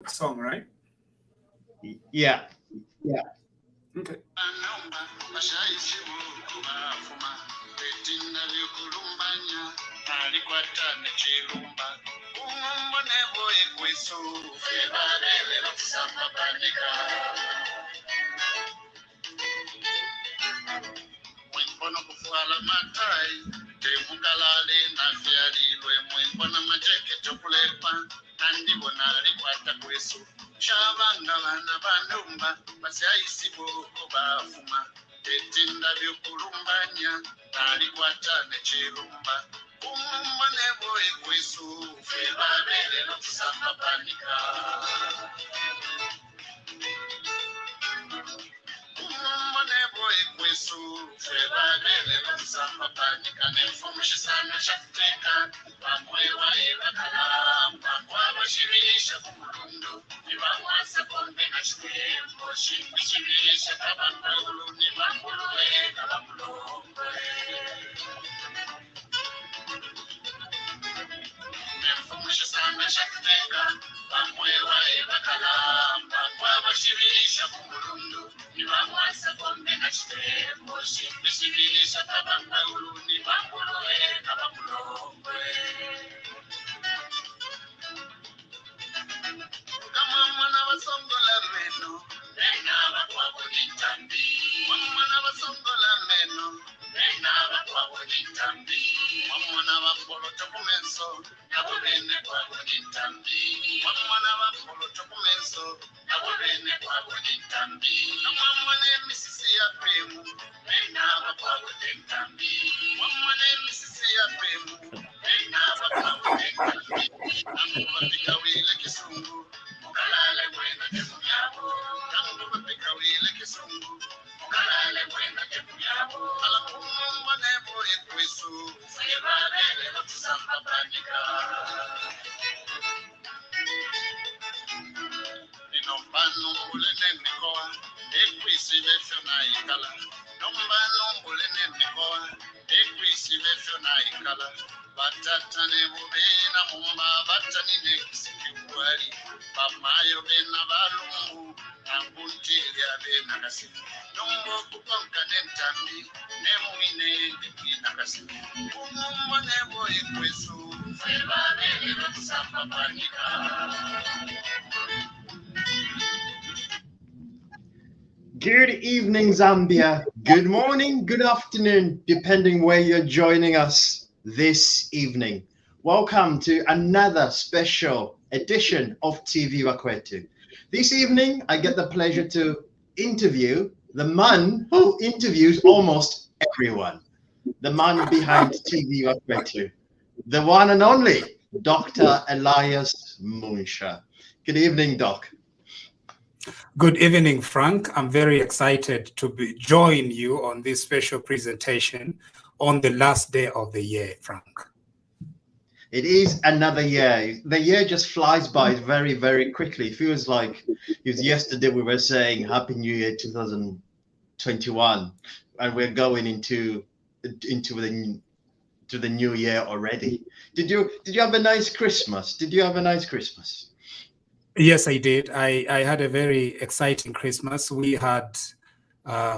song, right? Yeah. Okay. Mwimbona kufuala matai temukalale nafyarilwe mwimbona majeke tokulepa nandibona alikwata kwesu shabanga bana banumba basyaisibo bafuma tetinda byokulumbanya nalikwata nechirumba umumone boye kwesu fe babele nokusamba panika umumone boye kwesu fe babele nokusamba panika nefumushisana shakuteka bamwe wayebakalamba kwabashirisha kumulundu nibamwasa kombe nachitembo shimbishirisha kabambulu nibambuluwe kabambulombe nefumushisana shakuteka bamwe wayebakalamba kwabashirisha kumulundu nibamwasa kombe nachitembo shimbishirisha kabambulu nibambuluwe kabambulombe kama mwana wasongola meno nena bakwabu nitambi mwana wasongola meno nena bakwabu nitambi mwana wakolo tokumenso nabone kwabu nitambi mwana wakolo tokumenso nabone kwabu nitambi mwana misisi ya pemu nena bakwabu nitambi mwana misisi ya pemu nena bakwabu nitambi amubika wile kisungu mukalale mwena temunyabo namubika wile kisungu mukalale mwena temunyabo alakumumba nebo ekwesu fuyebabele nokusamba panika inombano mbulene nikoa ekwisi befyo na ikala nombano mbulene nikoa ekwisi befyo na ikala batata nebubena mumba batani nekisikiwali bamayo bena balungu nambunjili abena kasi nombo kupanka nentambi nemwine ndikina kasi umumbo nebo ekwesu febabele nokusamba panika. Good evening, Zambia. Good morning, good afternoon, depending where you're joining us this evening. Welcome to another special edition of TVBAKWETU. This evening, I get the pleasure to interview the man who interviews almost everyone. The man behind TVBAKWETU, the one and only Dr. Elias Munshya. Good evening, Doc. Good evening, Frank. I'm very excited to join you on this special presentation on the last day of the year, Frank. It is another year. The year just flies by very, very quickly. It feels like it was yesterday we were saying Happy New Year 2021, and we're going into the new year already. Did you have a nice Christmas? Did you have a nice Christmas? Yes, I did. I had a very exciting Christmas. We had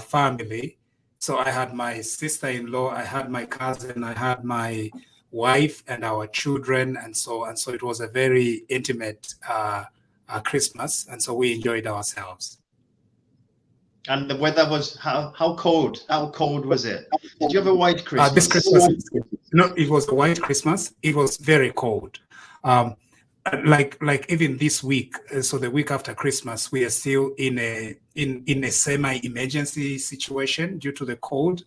family. So I had my sister-in-law, I had my cousin, I had my wife and our children, and so it was a very intimate Christmas, and so we enjoyed ourselves. And the weather was how cold? How cold was it? Did you have a white Christmas? This Christmas, no, it was a white Christmas. It was very cold. Like even this week, so the week after Christmas, we are still in a semi-emergency situation due to the cold.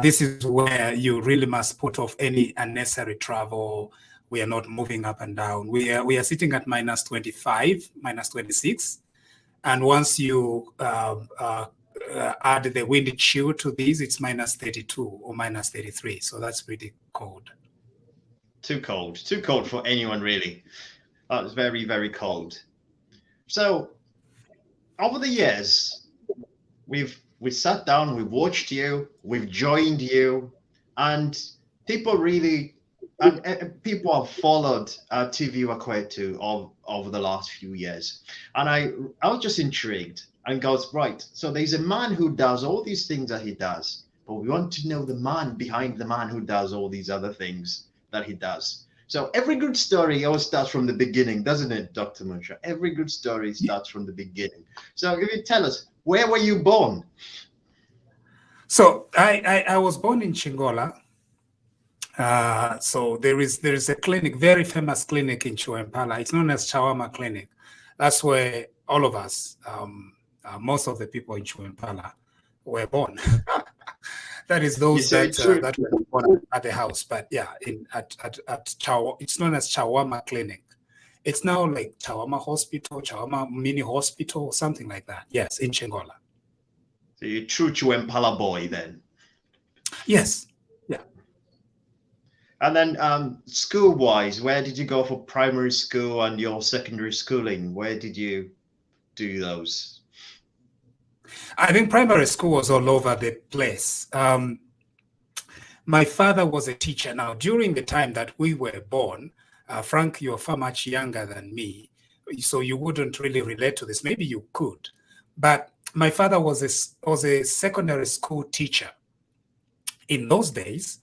This is where you really must put off any unnecessary travel. We are not moving up and down. We are sitting at -25, -26, and once you add the wind chill to these, it's -32 or -33. So that's pretty cold. Too cold for anyone, really. It's very, very cold. So over the years, we sat down, we watched you, we've joined you, and people really and people have followed TVBAKWETU over the last few years, and I was just intrigued and goes, right, so there's a man who does all these things that he does, but we want to know the man behind the man who does all these other things that he does. So every good story always starts from the beginning, doesn't it, Dr. Munshya? Every good story starts from the beginning. So if you tell us, where were you born? So I was born in Chingola. So there is a clinic, very famous clinic in Chiwempala. It's known as Chawama Clinic. That's where all of us, most of the people in Chiwempala, were born. That is those that were born at the house. But yeah, at it's known as Chawama Clinic. It's now like Chawama Hospital, Chawama Mini Hospital, something like that. Yes, in Chingola. So you're a true Chiwempala boy then? Yes. Yeah. And then school-wise, where did you go for primary school and your secondary schooling? Where did you do those? I think primary school was all over the place. My father was a teacher. Now, during the time that we were born, Frank, you're far much younger than me, so you wouldn't really relate to this. Maybe you could. But my father was a secondary school teacher. In those days,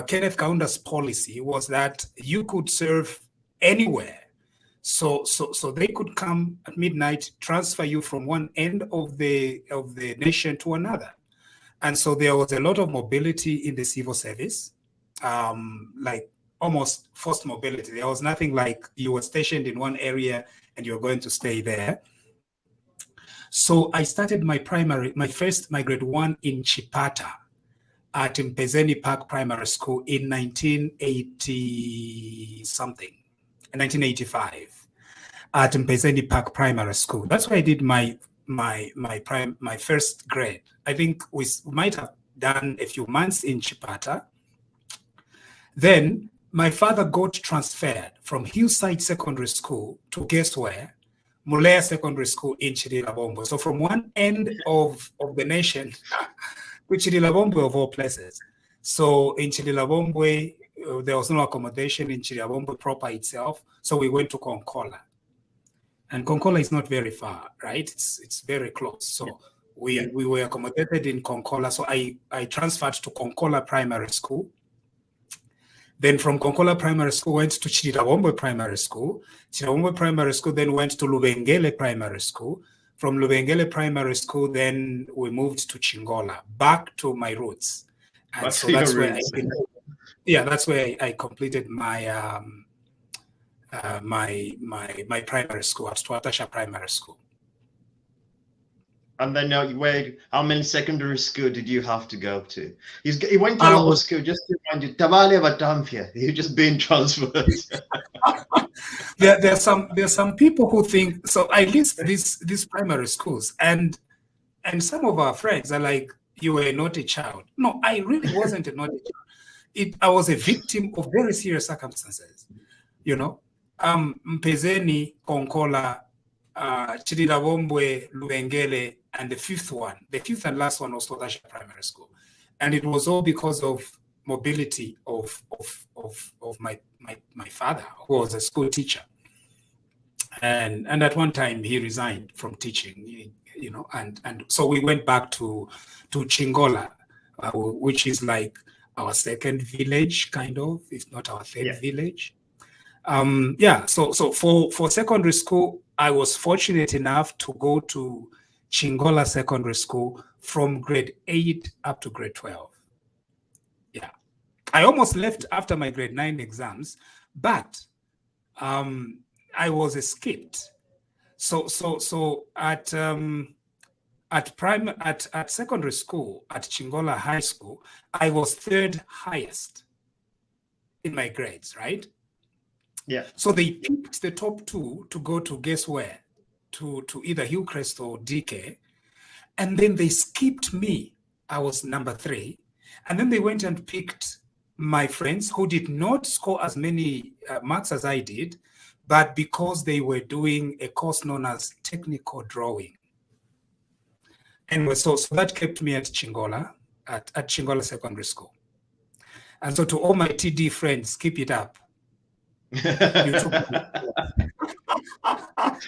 Kenneth Kaunda's policy was that you could serve anywhere. So they could come at midnight, transfer you from one end of the nation to another. And so there was a lot of mobility in the civil service, like almost forced mobility. There was nothing like you were stationed in one area and you're going to stay there. So I started my grade 1 in Chipata at Mpezeni Park Primary School in 1985 at Mpezeni Park Primary School. That's where I did my first grade. I think we might have done a few months in Chipata. Then my father got transferred from Hillside Secondary School to guess where? Mulea Secondary School in Chidilabombo. So from one end of the nation to Chidilabombo of all places. So in Chidilabombo, there was no accommodation in Chidilabombo proper itself. So we went to Konkola. And Konkola is not very far, right? It's very close. So we were accommodated in Konkola. So I transferred to Konkola Primary School. Then from Konkola Primary School, went to Chidilabombo Primary School. Chidilabombo Primary School then went to Lubengele Primary School. From Lubengele Primary School, then we moved to Chingola, back to my roots. And so that's where that's where I completed my my primary school at Twatasha Primary School. And then how many secondary school did you have to go to? He went to a lot of school, just to remind you, Tabale Batamfia. He just been transferred. There's some people who think so. I list these primary schools, and some of our friends are like, "You were not a child." No, I really wasn't a naughty child. I was a victim of very serious circumstances. You know, Mpezeni, Konkola, Chidilabombo, Lubengele, and the fifth and last one was Twatasha Primary School. And it was all because of mobility of my father, who was a school teacher. And at one time he resigned from teaching, you know, and so we went back to Chingola, which is like our second village, kind of, if not our third village. So for secondary school, I was fortunate enough to go to Chingola Secondary School from grade 8 up to grade 12. Yeah. I almost left after my grade 9 exams, but I was escaped. So at secondary school, at Chingola High School, I was third highest in my grades, right? Yeah. So they picked the top two to go to guess where? To either Hillcrest or DK. And then they skipped me. I was number 3. And then they went and picked my friends who did not score as many marks as I did, but because they were doing a course known as technical drawing. Anyway, so that kept me at Chingola, at Chingola Secondary School. And so to all my TD friends, keep it up.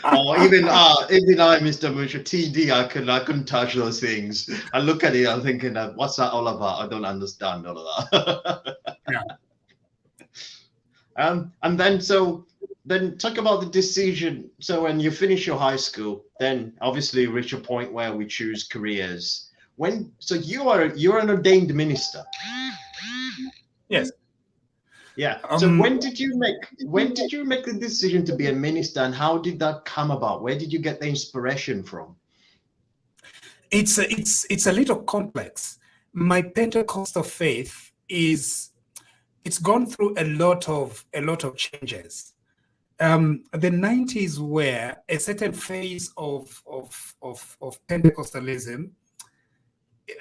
Oh, even I, Mr. Munshya, TD, I couldn't touch those things. I look at it, I'm thinking, what's that all about? I don't understand all of that. Yeah. And then talk about the decision. So when you finish your high school, then obviously you reach a point where we choose careers. So you're an ordained minister. Yes. Yeah. So when did you make the decision to be a minister, and how did that come about? Where did you get the inspiration from? It's a little complex. My Pentecostal faith it's gone through a lot of changes. The 90s were a certain phase of Pentecostalism,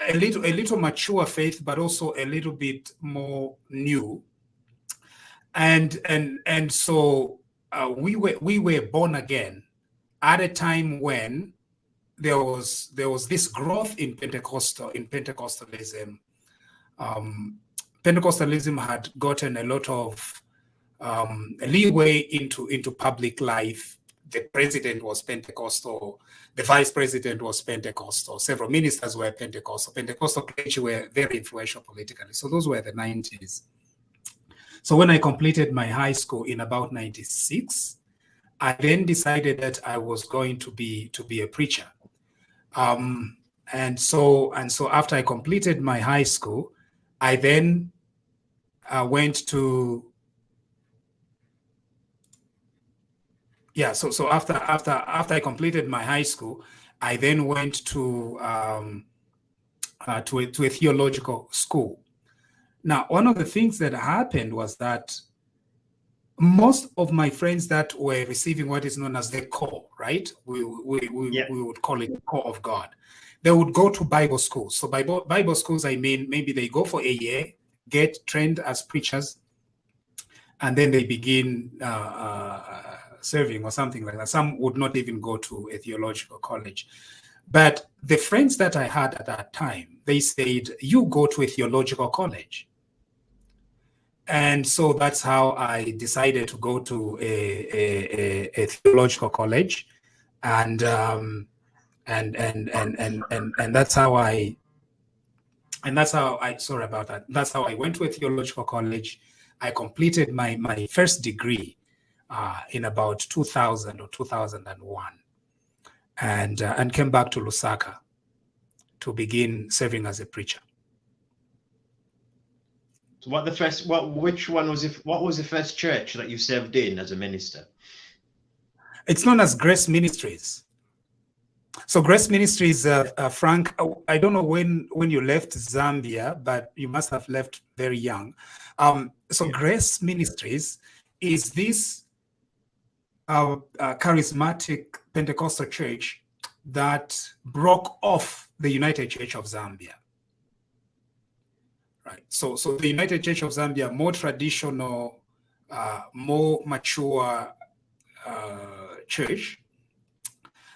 a little mature faith, but also a little bit more new. And so we were born again at a time when there was this growth in Pentecostalism. Pentecostalism had gotten a lot of leeway into public life. The president was Pentecostal, the vice president was Pentecostal, several ministers were Pentecostal. Pentecostal clergy were very influential politically. So those were the 90s. So when I completed my high school in about 96, I then decided that I was going to be a preacher. And so after I completed my high school, I then went to So after I completed my high school, I then went to a theological school. Now, one of the things that happened was that most of my friends that were receiving what is known as the call, right? We would call it the call of God. They would go to Bible schools. So by Bible schools, I mean maybe they go for a year, get trained as preachers, and then they begin serving or something like that. Some would not even go to a theological college. But the friends that I had at that time, they said, you go to a theological college. And so that's how I decided to go to a theological college, and that's how I sorry about that. That's how I went to a theological college. I completed my first degree in about 2000 or 2001, and came back to Lusaka to begin serving as a preacher. So what was the first church that you served in as a minister? It's known as Grace Ministries. So Grace Ministries, Frank, I don't know when you left Zambia, but you must have left very young. Grace Ministries is this charismatic Pentecostal church that broke off the United Church of Zambia. Right. So the United Church of Zambia, more traditional, more mature church,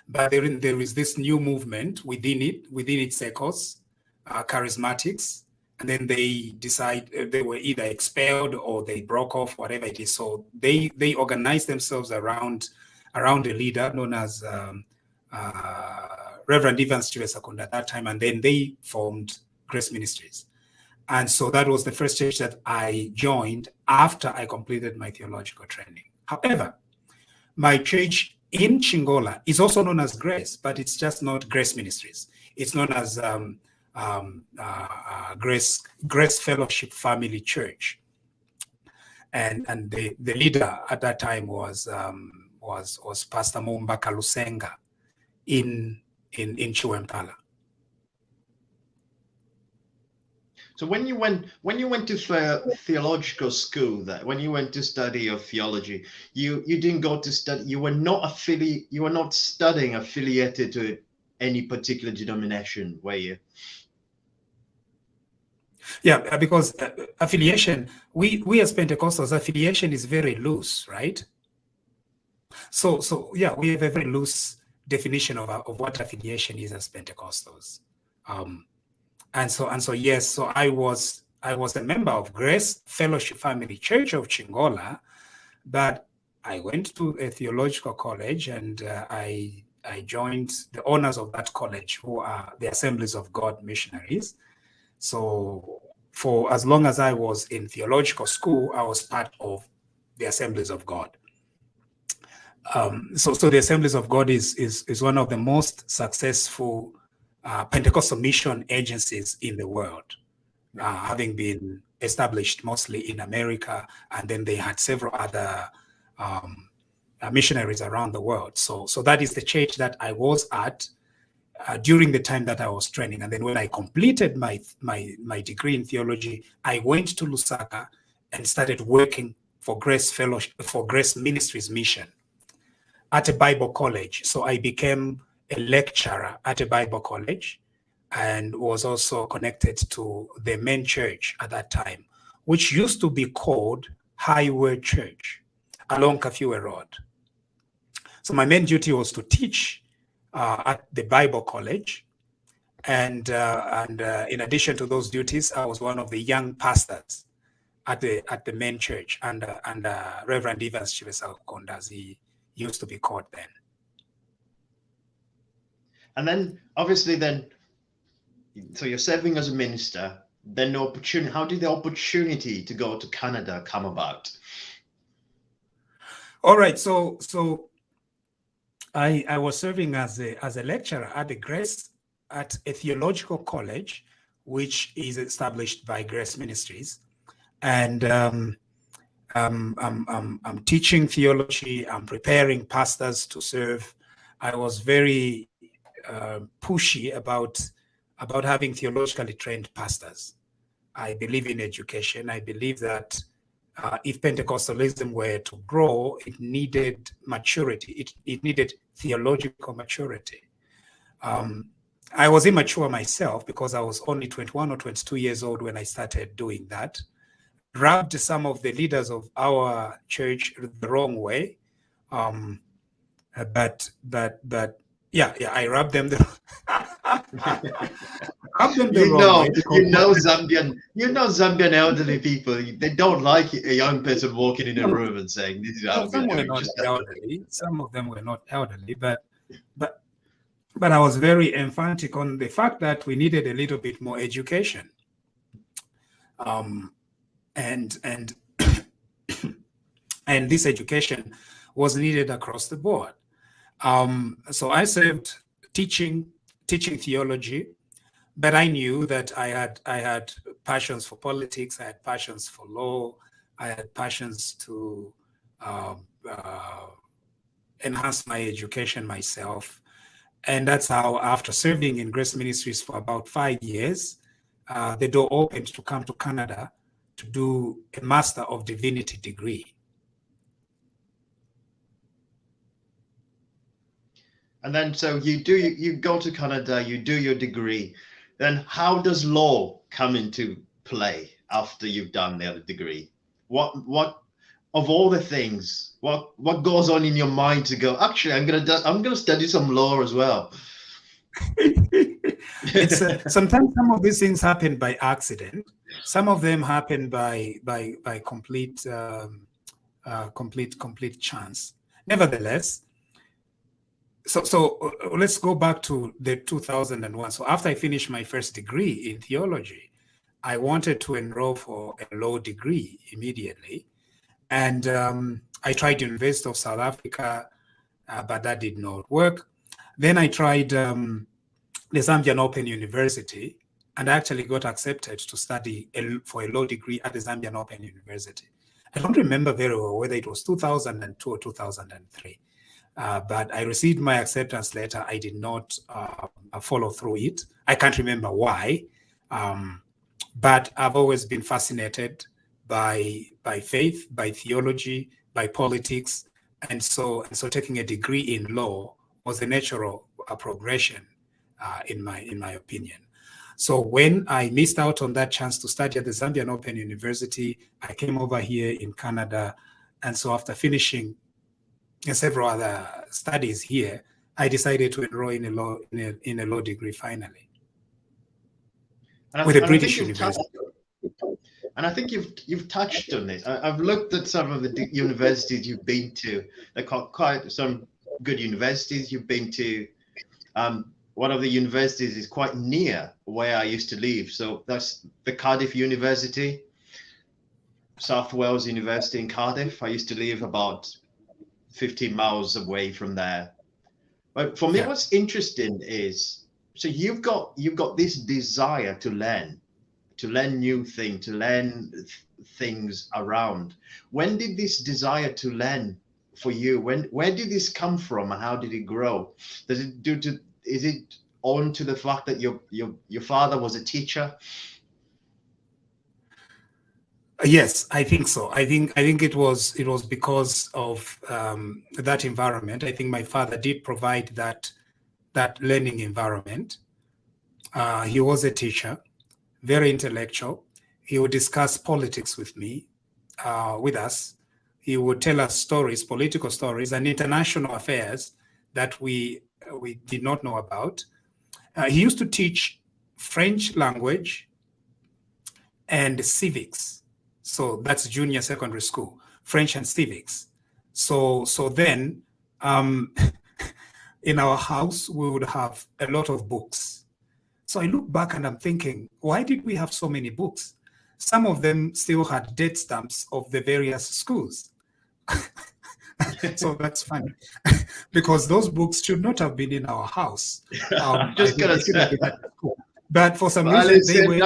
but there is this new movement within its circles, charismatics, and then they decide they were either expelled or they broke off, whatever it is. So they organized themselves around a leader known as Reverend Evans Chiwesakunda at that time, and then they formed Grace Ministries. And so that was the first church that I joined after I completed my theological training. However, my church in Chingola is also known as Grace, but it's just not Grace Ministries. It's known as Grace Fellowship Family Church, and the leader at that time was Pastor Mumbaka Lusenga in Chiwempala. So when you went to theological school, when you went to study your theology, you didn't go to study. You were not studying affiliated to any particular denomination, were you? Yeah, because affiliation, we as Pentecostals, affiliation is very loose, right? So yeah, we have a very loose definition of what affiliation is as Pentecostals. And so yes, so I was I was a member of Grace Fellowship Family Church of Chingola, but I went to a theological college, and I joined the owners of that college, who are the Assemblies of God missionaries. So for as long as I was in theological school, I was part of the Assemblies of God. So the Assemblies of God is one of the most successful Pentecostal mission agencies in the world, having been established mostly in America, and then they had several other missionaries around the world. So that is the church that I was at during the time that I was training. And then when I completed my degree in theology, I went to Lusaka and started working for Grace Fellowship, for Grace Ministries Mission at a Bible college. So I became a lecturer at a Bible college, and was also connected to the main church at that time, which used to be called Highway Church along Kafue Road. So my main duty was to teach at the Bible college, and in addition to those duties, I was one of the young pastors at the main church, and Reverend Evans Chivesa Konda, as he used to be called then. And then, obviously, so you're serving as a minister. Then the opportunity. How did the opportunity to go to Canada come about? All right. So I was serving as a lecturer at the Grace, at a theological college, which is established by Grace Ministries, and I'm teaching theology. I'm preparing pastors to serve. I was very pushy about having theologically trained pastors. I believe in education. I believe that if Pentecostalism were to grow, it needed maturity. It needed theological maturity. I was immature myself because I was only 21 or 22 years old when I started doing that. Rubbed some of the leaders of our church the wrong way, but yeah, I rubbed them the wrong way. Zambian elderly people, they don't like a young person walking in a room and saying, "This is how some were not elderly. Some of them were not elderly, but I was very emphatic on the fact that we needed a little bit more education. And and this education was needed across the board. So I served teaching theology, but I knew that I had passions for politics, I had passions for law, I had passions to enhance my education myself. And that's how, after serving in Grace Ministries for about 5 years, the door opened to come to Canada to do a Master of Divinity degree. And then, so you go to Canada, you do your degree. Then how does law come into play after you've done the other degree? What of all the things, what goes on in your mind to go, actually, I'm gonna study some law as well? It's sometimes some of these things happen by accident. Some of them happen by complete chance. Nevertheless, so let's go back to the 2001. So after I finished my first degree in theology, I wanted to enroll for a law degree immediately, and I tried University of South Africa, but that did not work. Then I tried the Zambian Open University, and I actually got accepted to study for a law degree at the Zambian Open University. I don't remember very well whether it was 2002 or 2003, but I received my acceptance letter. I did not follow through it. I can't remember why, but I've always been fascinated by faith, by theology, by politics, and so taking a degree in law was a natural progression, in my opinion. So when I missed out on that chance to study at the Zambian Open University, I came over here in Canada, and so after finishing several other studies here, I decided to enroll in a law degree finally with a British university. And I think you've touched on this. I've looked at some of the universities you've been to. They're quite some good universities you've been to. One of the universities is quite near where I used to live. So that's the Cardiff University, South Wales University in Cardiff. I used to live about 15 miles away from there. But for me, what's interesting is, so you've got this desire to learn new things, to learn things around. When did this desire to learn for you? Where did this come from, and how did it grow? Is it on to the fact that your father was a teacher? Yes, I think so. I think it was because of that environment. I think my father did provide that learning environment. He was a teacher, very intellectual. He would discuss politics with me, with us. He would tell us stories, political stories, and international affairs that we did not know about. He used to teach French language and civics. So that's junior secondary school, French and civics. So then in our house, we would have a lot of books. So I look back and I'm thinking, why did we have so many books? Some of them still had date stamps of the various schools. So that's funny, because those books should not have been in our house. Just gonna say. But for some reason, they were.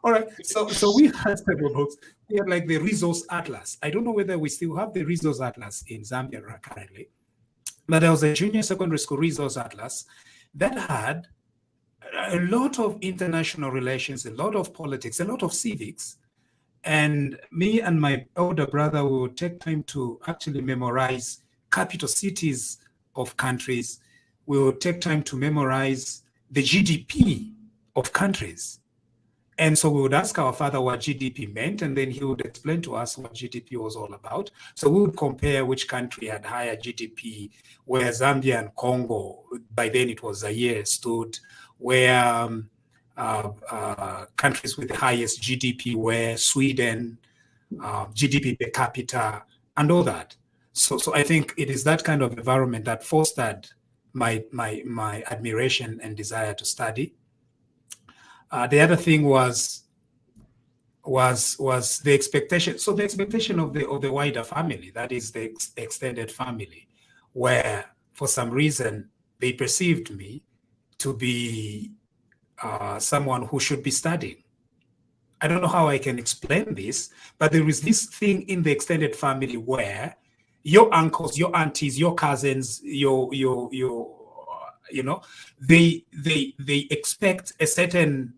All right, so we had several books. We had like the Resource Atlas. I don't know whether we still have the Resource Atlas in Zambia currently, but there was a junior secondary school Resource Atlas that had a lot of international relations, a lot of politics, a lot of civics. And me and my older brother would take time to actually memorize capital cities of countries. We would take time to memorize the GDP of countries. And so we would ask our father what GDP meant, and then he would explain to us what GDP was all about. So we would compare which country had higher GDP, where Zambia and Congo, by then it was Zaire, stood, where countries with the highest GDP were Sweden, GDP per capita, and all that. So I think it is that kind of environment that fostered my admiration and desire to study. The other thing was the expectation. So the expectation of the wider family, that is the extended family, where for some reason they perceived me to be someone who should be studying. I don't know how I can explain this, but there is this thing in the extended family where your uncles, your aunties, your cousins, they expect a certain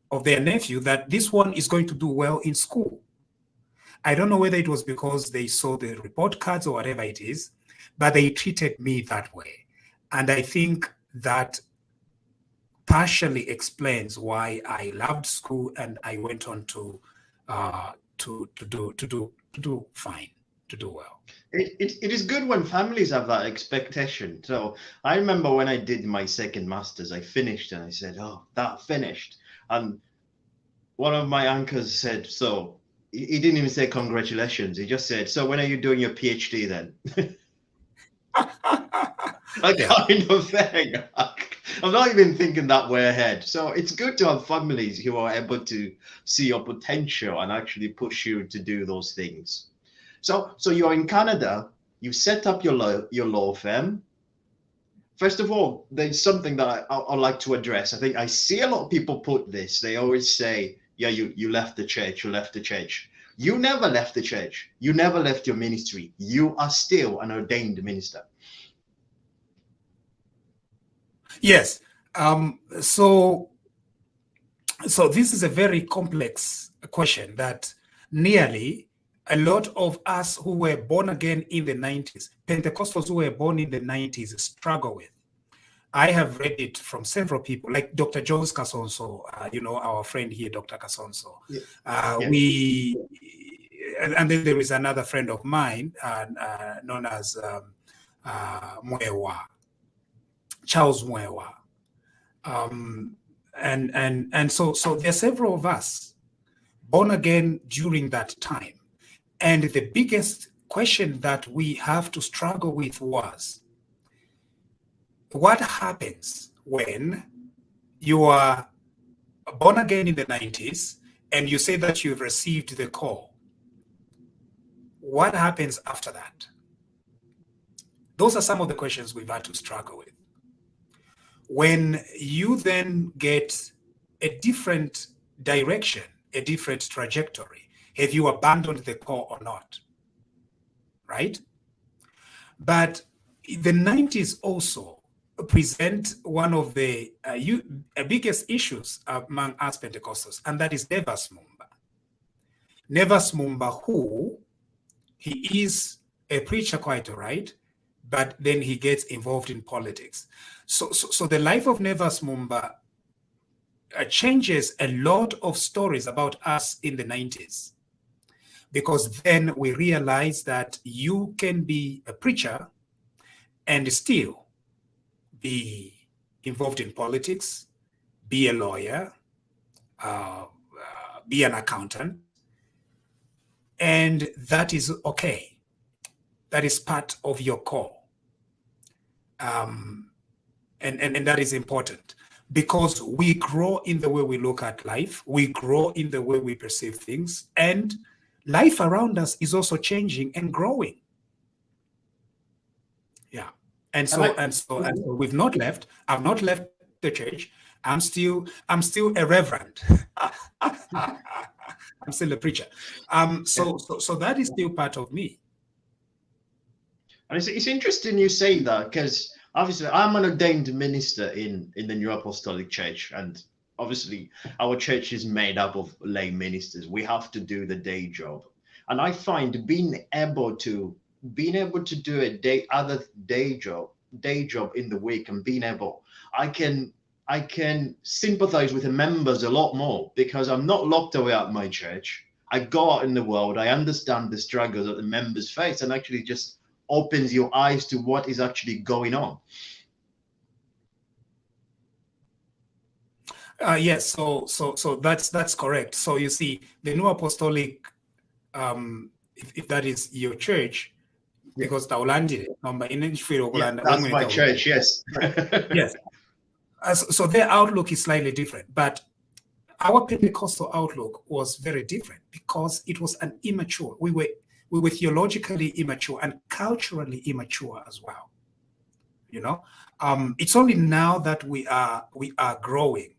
of their nephew that this one is going to do well in school. I don't know whether it was because they saw the report cards or whatever it is, but they treated me that way. And I think that partially explains why I loved school and I went on to do fine, to do well. It is good when families have that expectation. So I remember when I did my second master's, I finished and I said, "Oh, that finished." And one of my uncles said, "So," he didn't even say congratulations. He just said, "So when are you doing your PhD then?" That kind of thing. I'm not even thinking that way ahead. So it's good to have families who are able to see your potential and actually push you to do those things. So you're in Canada, you set up your law firm. First of all, there's something that I'd like to address. I think I see a lot of people put this. They always say, yeah, you left the church, you left the church. You never left the church. You never left your ministry. You are still an ordained minister. Yes. So this is a very complex question that nearly a lot of us who were born again in the 90s, Pentecostals who were born in the 90s, struggle with. I have read it from several people, like Dr. Jones Kasonso, our friend here, Dr. Kasonso. And then there is another friend of mine known as Mwewa, Charles Mwewa. And so there are several of us born again during that time. And the biggest question that we have to struggle with was, what happens when you are born again in the 90s and you say that you've received the call? What happens after that? Those are some of the questions we've had to struggle with. When you then get a different direction, a different trajectory, have you abandoned the call or not? Right? But the 90s also present one of the biggest issues among us Pentecostals, and that is Nevas Mumba. Nevas Mumba, who he is a preacher quite all right, but then he gets involved in politics. So the life of Nevas Mumba changes a lot of stories about us in the 90s, because then we realize that you can be a preacher and still be involved in politics, be a lawyer, be an accountant, and that is okay. That is part of your call. And that is important, because we grow in the way we look at life, we grow in the way we perceive things, and life around us is also changing and growing. Yeah. And so we've not left. I've not left the church. I'm still a reverend. I'm still a preacher. So that is still part of me. And it's interesting you say that, because obviously I'm an ordained minister in the New Apostolic Church, and obviously our church is made up of lay ministers. We have to do the day job, and I find being able to do a day job in the week, and I can sympathize with the members a lot more, because I'm not locked away at my church. I go out in the world, I understand the struggles that the members face, and actually just opens your eyes to what is actually going on. Yes, so that's correct. So you see, the New Apostolic, if that is your church, because Taulandi, that's my church, yes. Yes. So their outlook is slightly different, but our Pentecostal outlook was very different, because it was an immature. We were theologically immature and culturally immature as well. You know, it's only now that we are growing,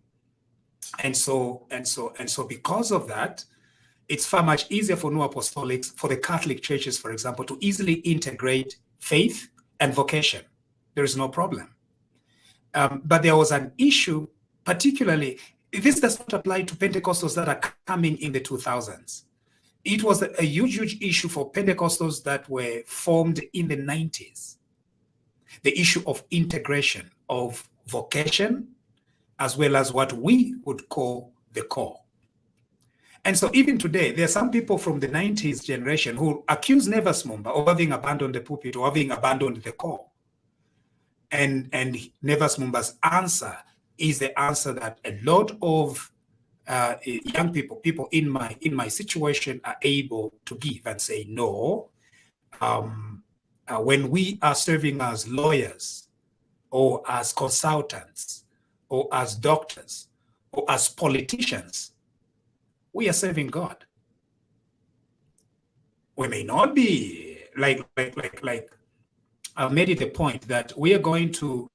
and so because of that, it's far much easier for New Apostolics, for the Catholic churches, for example, to easily integrate faith and vocation. There is no problem. But there was an issue, particularly, this does not apply to Pentecostals that are coming in the 2000s. It was a huge issue for Pentecostals that were formed in the 90s. The issue of integration of vocation, as well as what we would call the call. And so even today, there are some people from the 90s generation who accuse Nevas Mumba of having abandoned the pulpit or having abandoned the call. And Nevas Mumba's answer is the answer that a lot of young people in my situation are able to give and say, no, when we are serving as lawyers or as consultants or as doctors or as politicians, we are serving God. We may not be like I've made it a point that we are going to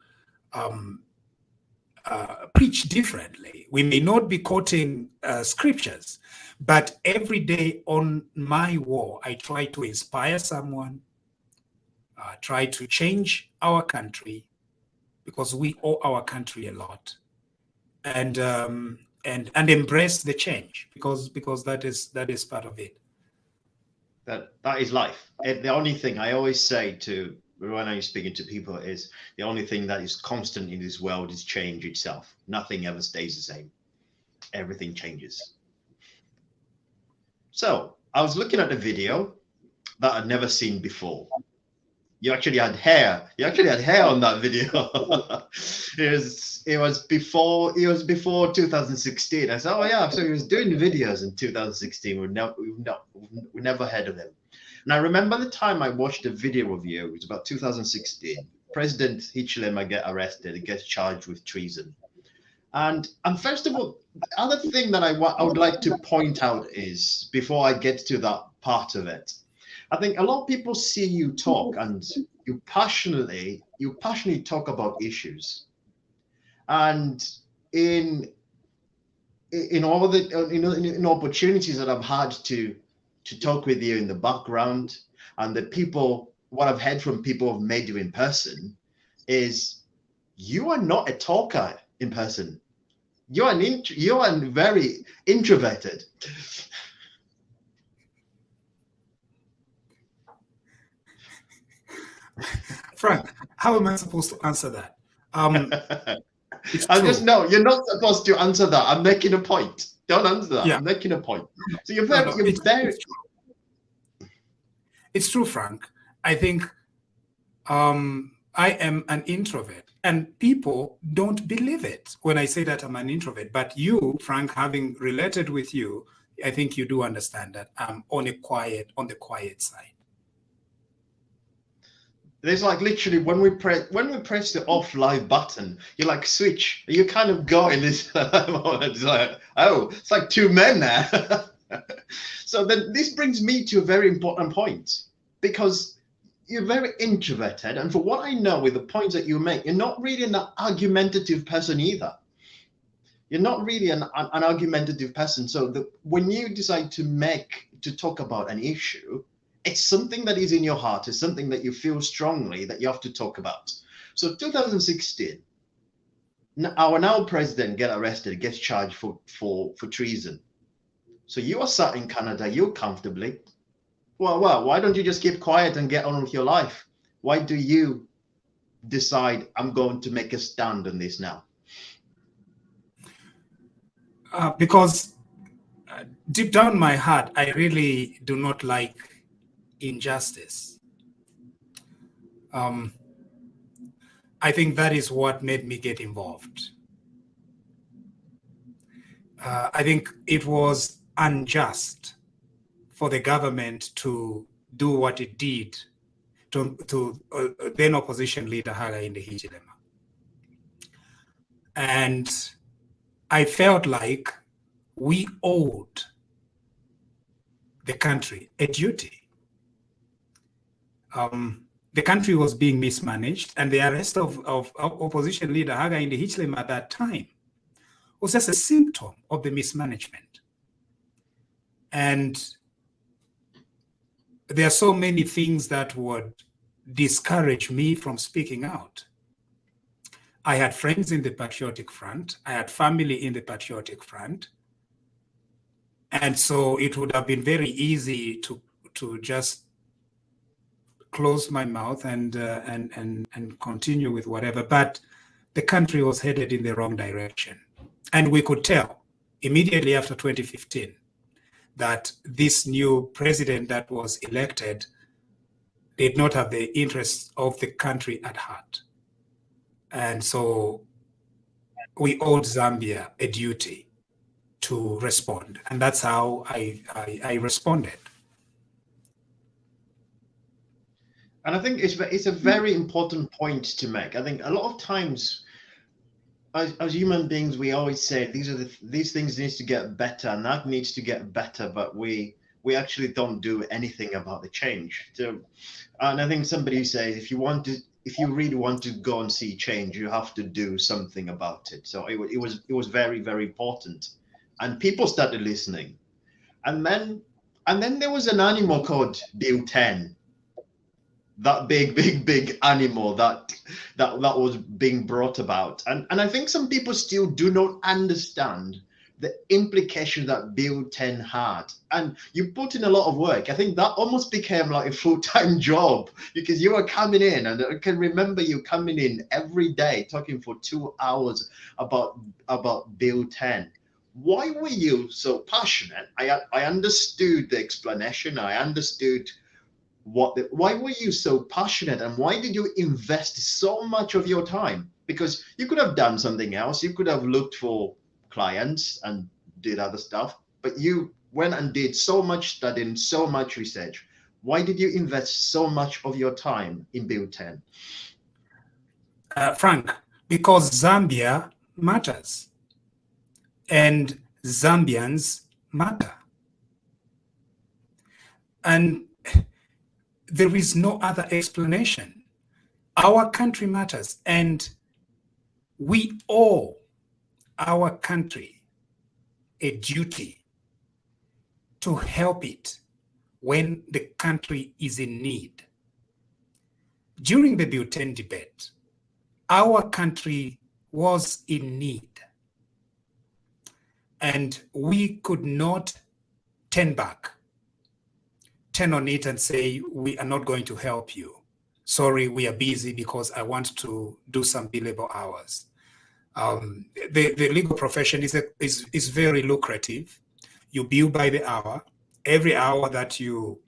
preach differently. We may not be quoting scriptures, but every day on my wall, I try to inspire someone, try to change our country, because we owe our country a lot, and embrace the change, because that is part of it. That is life. The only thing I always say to when I'm speaking to people is, the only thing that is constant in this world is change itself. Nothing ever stays the same. Everything changes. So I was looking at a video that I'd never seen before. You actually had hair. You actually had hair on that video. It was before 2016. I said, oh yeah, so he was doing videos in 2016. We never heard of him. And I remember the time I watched a video of you. It was about 2016. President Hichilema get arrested. He gets charged with treason. And first of all, the other thing that I would like to point out is, before I get to that part of it, I think a lot of people see you talk and you passionately talk about issues. And in all the in opportunities that I've had to talk with you in the background, and what I've heard from people who've met you in person, is you are not a talker in person. You are very introverted. Frank, how am I supposed to answer that? No, you're not supposed to answer that. I'm making a point. Don't answer that. Yeah. I'm making a point. So you're It's true, Frank. I think I am an introvert, and people don't believe it when I say that I'm an introvert. But you, Frank, having related with you, I think you do understand that I'm on the quiet side. There's like literally when we press the off live button, you like switch. You kind of go in this moment. It's like, oh, it's like two men there. So then this brings me to a very important point, because you're very introverted, and for what I know with the points that you make, you're not really an argumentative person either. You're not really an argumentative person. So when you decide to talk about an issue, it's something that is in your heart. It's something that you feel strongly that you have to talk about. So 2016, our now president gets arrested, gets charged for treason. So you are sat in Canada, you're comfortably. Well, why don't you just keep quiet and get on with your life? Why do you decide, I'm going to make a stand on this now? Because deep down in my heart, I really do not like injustice. I think that is what made me get involved. I think it was unjust for the government to do what it did to then opposition leader Hakainde Hichilema. And I felt like we owed the country a duty. The country was being mismanaged, and the arrest of opposition leader Hakainde Hichilema at that time was just a symptom of the mismanagement. And there are so many things that would discourage me from speaking out. I had friends in the Patriotic Front. I had family in the Patriotic Front. And so it would have been very easy to just close my mouth and continue with whatever. But the country was headed in the wrong direction. And we could tell immediately after 2015 that this new president that was elected did not have the interests of the country at heart. And so we owed Zambia a duty to respond. And that's how I responded. And I think it's a very important point to make. I think a lot of times, as human beings, we always say these things needs to get better, and that needs to get better, but we actually don't do anything about the change. So, and I think somebody says if you really want to go and see change, you have to do something about it. So it was very, very important, and people started listening, and then there was an animal called Bill 10. That big animal that was being brought about. And I think some people still do not understand the implication that Bill 10 had. And you put in a lot of work. I think that almost became like a full-time job, because you were coming in, and I can remember you coming in every day talking for 2 hours about Bill 10. Why were you so passionate? I understood the explanation. I understood why were you so passionate, and why did you invest so much of your time? Because you could have done something else. You could have looked for clients and did other stuff, but you went and did so much studying, so much research. Why did you invest so much of your time in Build 10? Frank, because Zambia matters and Zambians matter. And there is no other explanation. Our country matters, and we owe our country a duty to help it when the country is in need. During the Build 10 debate, our country was in need, and we could not turn back, turn on it and say, we are not going to help you. Sorry, we are busy because I want to do some billable hours. The legal profession is very lucrative. You bill by the hour. Every hour that you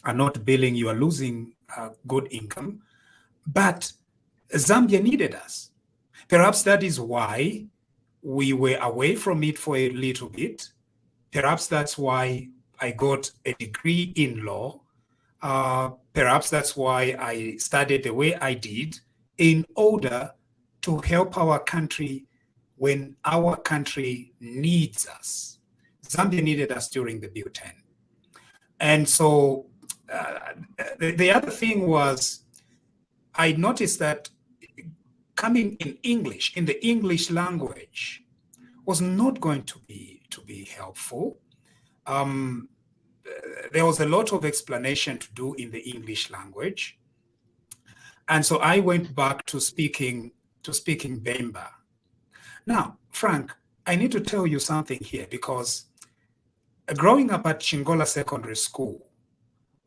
are not billing, you are losing good income. But Zambia needed us. Perhaps that is why we were away from it for a little bit. Perhaps that's why I got a degree in law. Perhaps that's why I studied the way I did, in order to help our country when our country needs us. Zambia needed us during the Build 10. And so the other thing was, I noticed that coming in English, in the English language, was not going to be helpful. There was a lot of explanation to do in the English language. And so I went back to speaking Bemba. Now, Frank, I need to tell you something here, because growing up at Chingola Secondary School,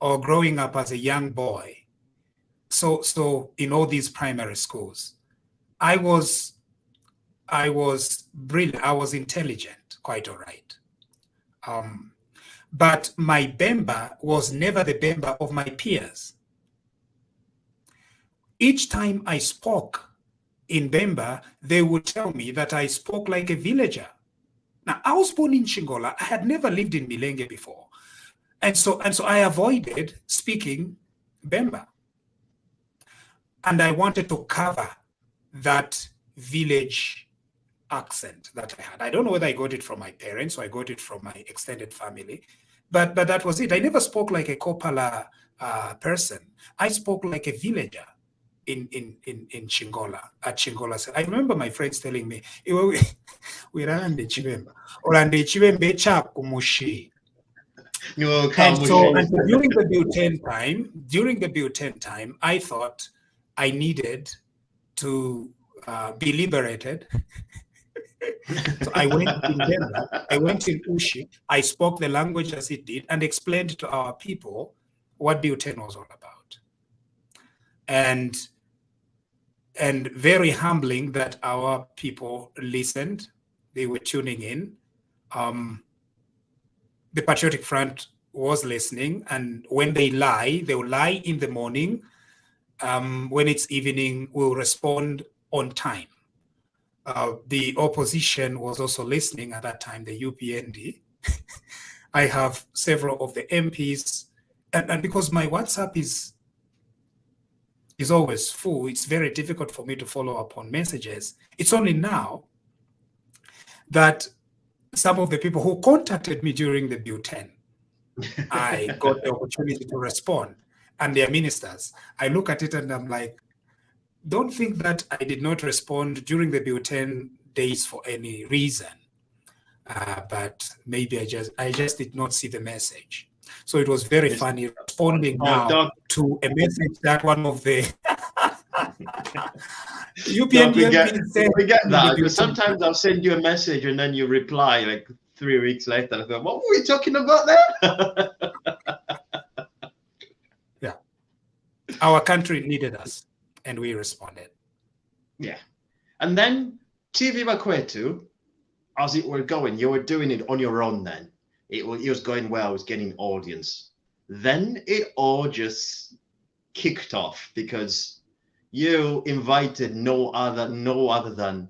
or growing up as a young boy, so in all these primary schools, I was brilliant. I was intelligent, quite all right. But my Bemba was never the Bemba of my peers. Each time I spoke in Bemba, they would tell me that I spoke like a villager. Now, I was born in Chingola. I had never lived in Milenge before. And so I avoided speaking Bemba. And I wanted to cover that village accent that I had. I don't know whether I got it from my parents or I got it from my extended family, but that was it. I never spoke like a Kopala person. I spoke like a villager in Chingola, at Chingola. I remember my friends telling me, we ran the Chivemba, or and the Chivembe chap kumushi. And so during the Build 10 time, I thought I needed to be liberated. So I went in Denver, I went in Ushi, I spoke the language as it did, and explained to our people what Build 10 was all about. And very humbling that our people listened. They were tuning in. The Patriotic Front was listening, and when they will lie in the morning. When it's evening, we'll respond on time. The opposition was also listening at that time, the UPND. I have several of the MPs, and because my WhatsApp is always full, it's very difficult for me to follow up on messages. It's only now that some of the people who contacted me during the Build 10, I got the opportunity to respond, and their ministers. I look at it and I'm like, don't think that I did not respond during the Build 10 days for any reason, but maybe I just did not see the message. So it was very funny responding now to a message that one of the UPN forget that, because sometimes I'll send you a message and then you reply like 3 weeks later. I go, what were we talking about there? Yeah, our country needed us, and we responded. Yeah, and then TVBAKWETU, as it were going, you were doing it on your own then. It was going well, it was getting audience. then it all just kicked off because you invited no other than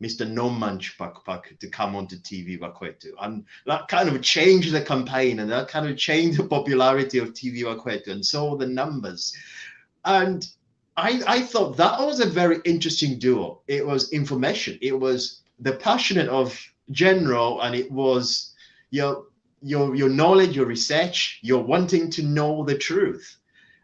Mr. Munshya to come onto TVBAKWETU, and that kind of changed the campaign, and that kind of changed the popularity of TVBAKWETU, and so the numbers. And I thought that was a very interesting duo. It was information, it was the passionate of General, and it was your knowledge, your research, your wanting to know the truth.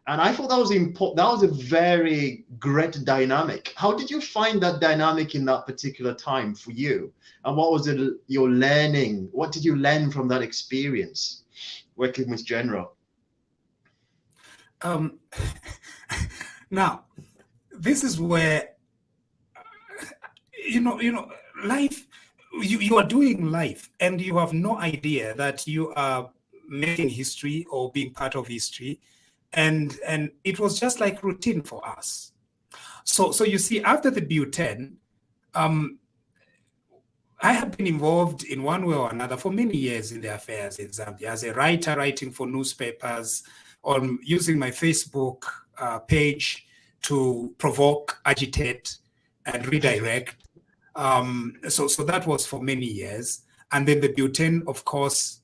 And I thought that was important. That was a very great dynamic. How did you find that dynamic in that particular time for you? And what was your learning? What did you learn from that experience working with General? Now, this is where, life, you are doing life and you have no idea that you are making history or being part of history. And it was just like routine for us. So you see, after the Bhutan, I have been involved in one way or another for many years in the affairs in Zambia as a writer, writing for newspapers, on using my Facebook page to provoke, agitate, and redirect. So that was for many years. And then the Bhutan, of course,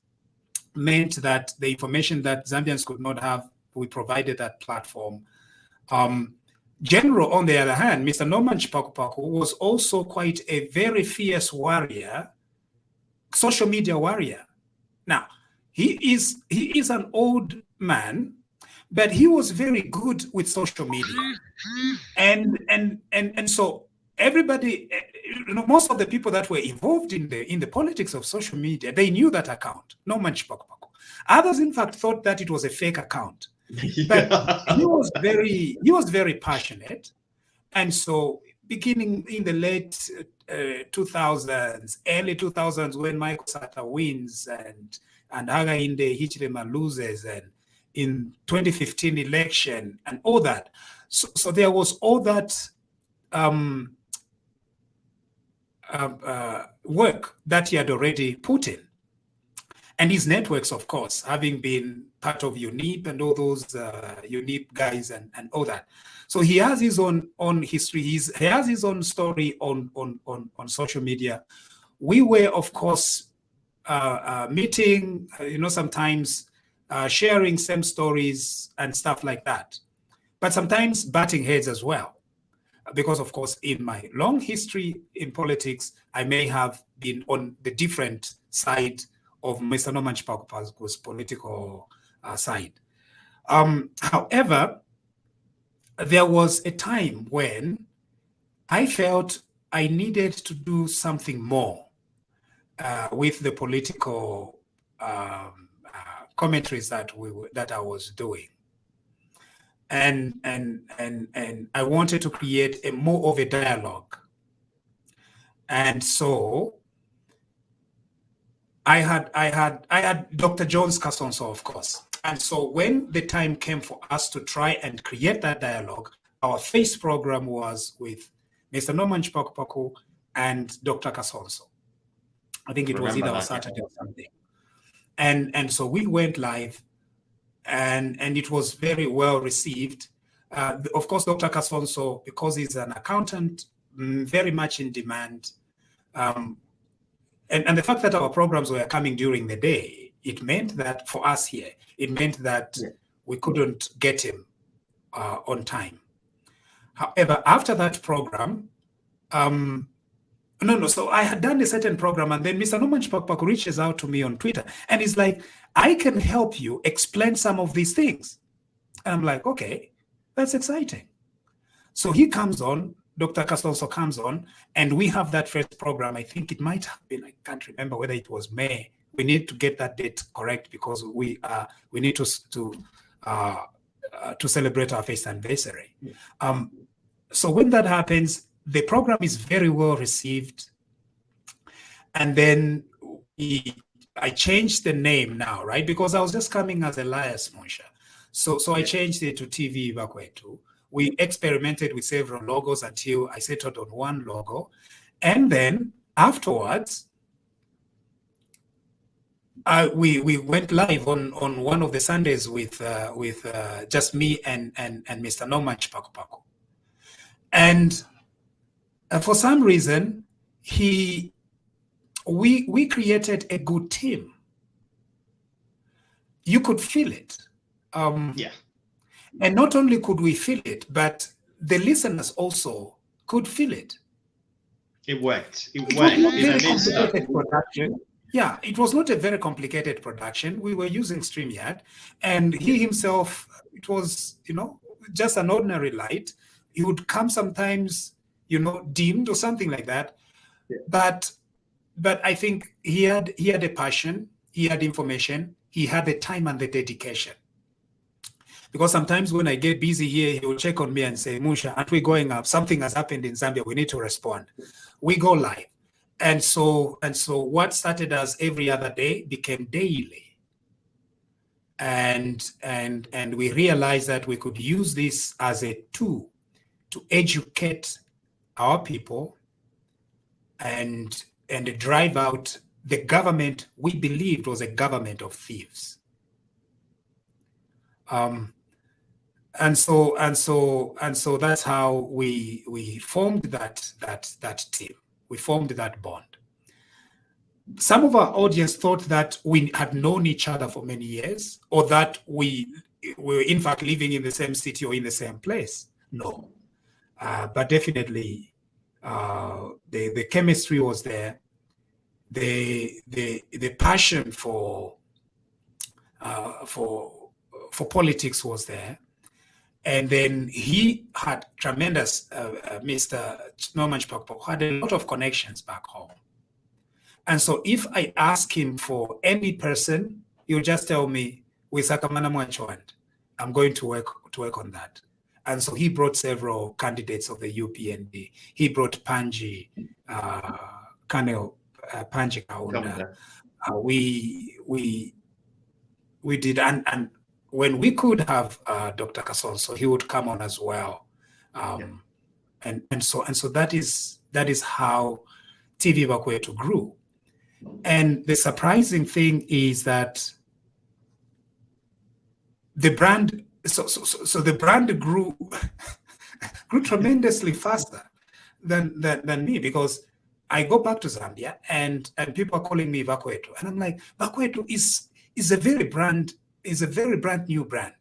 meant that the information that Zambians could not have, we provided that platform. General, on the other hand, Mr. Munshya was also quite a very fierce warrior, social media warrior. Now, he is an old man, but he was very good with social media. And so everybody, most of the people that were involved in the politics of social media, they knew that account, no Munshya. Others, in fact, thought that it was a fake account. But he was very passionate. And so beginning in the late 2000s, early 2000s, when Michael Sata wins and Hakainde Hichilema loses, and in 2015 election and all that. So there was all that work that he had already put in. And his networks, of course, having been part of UNIP and all those UNIP guys and all that. So he has his own history. He has his own story on social media. We were, of course, meeting, sometimes sharing same stories and stuff like that. But sometimes butting heads as well. Because, of course, in my long history in politics, I may have been on the different side of Mr. Munshya's political side. However, there was a time when I felt I needed to do something more with the political commentaries that I was doing, and I wanted to create a more of a dialogue, and so I had Dr. Jones Kasonso, of course. And so when the time came for us to try and create that dialogue, our face program was with Mr. Munshya and Dr. Kasonso. I think it was either on Saturday or something. And so we went live, and it was very well received. Of course, Dr. Kasonso, because he's an accountant, very much in demand. And the fact that our programs were coming during the day, it meant that for us here, it meant that we couldn't get him on time. However, after that program, so I had done a certain program, and then Mr. Munshya reaches out to me on Twitter, and he's like, I can help you explain some of these things. And I'm like, okay, that's exciting. So he comes on, Dr. Kasonso comes on, and we have that first program. I think it might have been, I can't remember whether it was May. We need to get that date correct because we need to celebrate our first anniversary. So when that happens, the program is very well received. And then I changed the name now, right? Because I was just coming as Elias Munshya. So I changed it to TVBAKWETU. We experimented with several logos until I settled on one logo. And then afterwards, We went live on one of the Sundays with just me and Mr. Norman Chipakopako, and for some reason we created a good team. You could feel it. Yeah. And not only could we feel it, but the listeners also could feel it. It worked. It It worked. was not In very an instant. complicated production. Yeah, it was not a very complicated production. We were using StreamYard, and he himself, it was, just an ordinary light. He would come sometimes, dimmed or something like that. Yeah. But I think he had a passion, he had information, he had the time and the dedication. Because sometimes when I get busy here, he will check on me and say, Munshya, aren't we going up? Something has happened in Zambia. We need to respond. We go live. And so what started as every other day became daily. And we realized that we could use this as a tool to educate our people and drive out the government we believed was a government of thieves. And so that's how we formed that team. We formed that bond. Some of our audience thought that we had known each other for many years, or that we were in fact living in the same city or in the same place. No, but definitely the chemistry was there. The passion for politics was there. And then he had tremendous, Mr. Norman Chipakopako had a lot of connections back home. And so if I ask him for any person, he'll just tell me, I'm going to work on that. And so he brought several candidates of the UPND. He brought Panji, Colonel Panji Kaunda. We did, and when we could have Dr. Kasonso, he would come on as well. And so that is how TVBAKWETU grew. And the surprising thing is that the brand, so the brand grew tremendously faster than me, because I go back to Zambia and people are calling me Bakwetu, and I'm like, Bakwetu is a very brand new brand.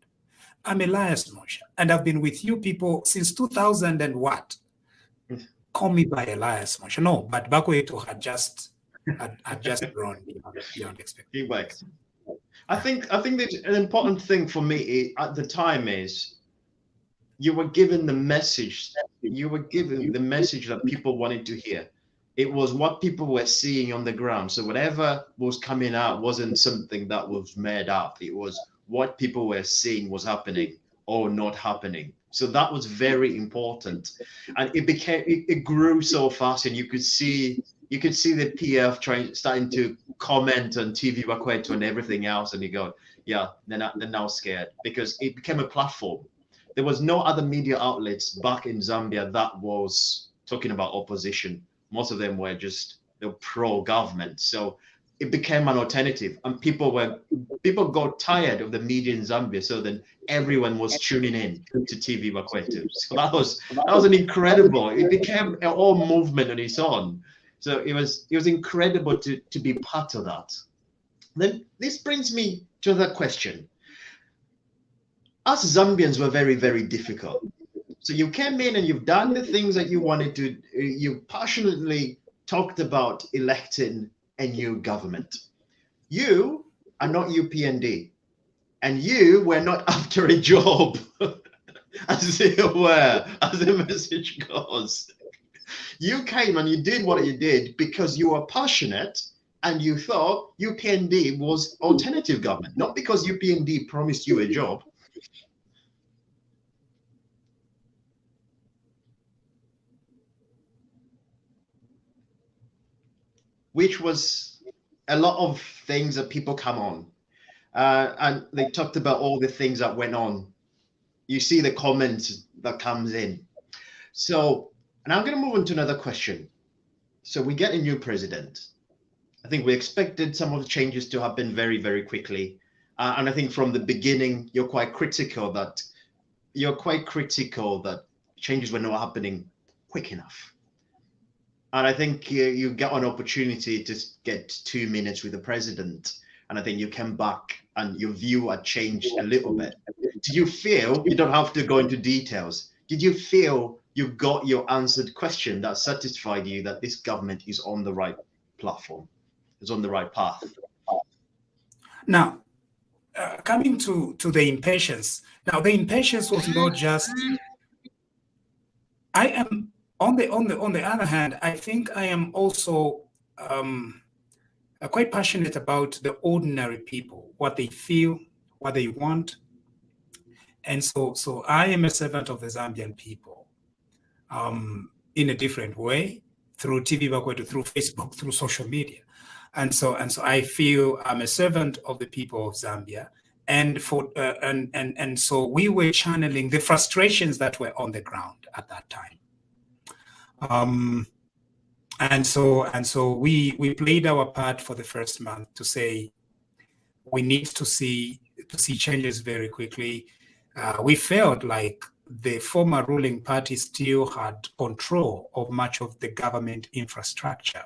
I'm Elias Munshya, and I've been with you people since 2000 and what? Call me by Elias Munshya. No, but Bakwetu had just grown beyond expectations. I think that an important thing for me at the time is you were given the message. You were given the message that people wanted to hear. It was what people were seeing on the ground. So whatever was coming out wasn't something that was made up. It was what people were seeing was happening or not happening. So that was very important. And it grew so fast, and you could see the PF starting to comment on TVBAKWETU and everything else, and you go, yeah, they're now scared, because it became a platform. There was no other media outlets back in Zambia that was talking about opposition. Most of them were pro-government. So it became an alternative, and people got tired of the media in Zambia. So then everyone was tuning in to TVBAKWETU. So that was an incredible. It became a whole movement on its own. So it was incredible to be part of that. Then this brings me to the question. Us Zambians were very, very difficult. So you came in and you've done the things that you wanted to. You passionately talked about electing a new government. You are not UPND, and you were not after a job, as it were, as the message goes. You came and you did what you did because you were passionate and you thought UPND was alternative government, not because UPND promised you a job. Which was a lot of things that people come on. And they talked about all the things that went on. You see the comments that comes in. So, and I'm going to move on to another question. So we get a new president. I think we expected some of the changes to happen very, very quickly. And I think from the beginning, you're quite critical that changes were not happening quick enough. And I think you got an opportunity to get 2 minutes with the president. And I think you came back and your view had changed a little bit. Did you feel, you don't have to go into details, did you feel you got your answered question that satisfied you that this government is on the right platform, is on the right path? Now, coming to the impatience. Now, the impatience was not just. I am on the other hand. I think I am also quite passionate about the ordinary people, what they feel, what they want, and so I am a servant of the Zambian people, in a different way, through TVBAKWETU, through Facebook, through social media. And so I feel I'm a servant of the people of Zambia, and so we were channeling the frustrations that were on the ground at that time. And so we played our part for the first month to say we need to see changes very quickly. We felt like the former ruling party still had control of much of the government infrastructure.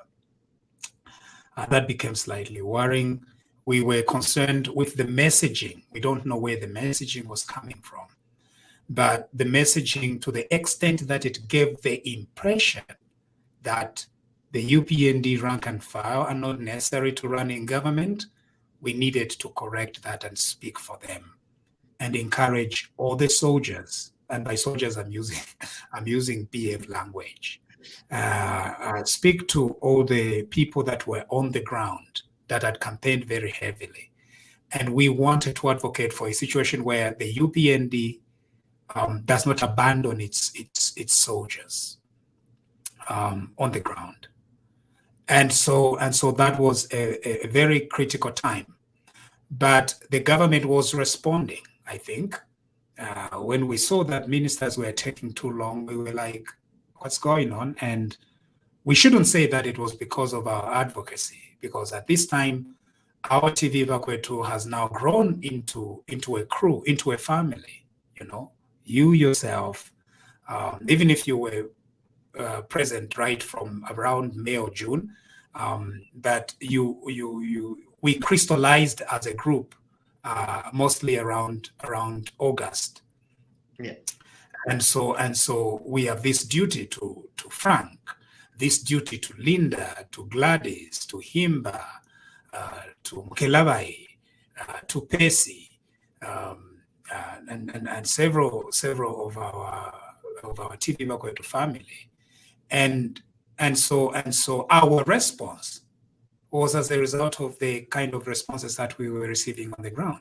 That became slightly worrying. We were concerned with the messaging. We don't know where the messaging was coming from, but the messaging, to the extent that it gave the impression that the UPND rank and file are not necessary to run in government, we needed to correct that and speak for them and encourage all the soldiers, and by soldiers I'm using BF language, speak to all the people that were on the ground that had campaigned very heavily. And we wanted to advocate for a situation where the UPND does not abandon its soldiers on the ground. And so that was a very critical time. But the government was responding, I think. When we saw that ministers were taking too long, we were like, what's going on? And we shouldn't say that it was because of our advocacy, because at this time, our TVBAKWETU has now grown into a crew, into a family. You know, you yourself, even if you were present right from around May or June, but we crystallized as a group mostly around August. Yeah. And so we have this duty to Frank, this duty to Linda, to Gladys, to Himba, to Mkelabai, to Pesi, and several of our TVBAKWETU family, and so our response was as a result of the kind of responses that we were receiving on the ground,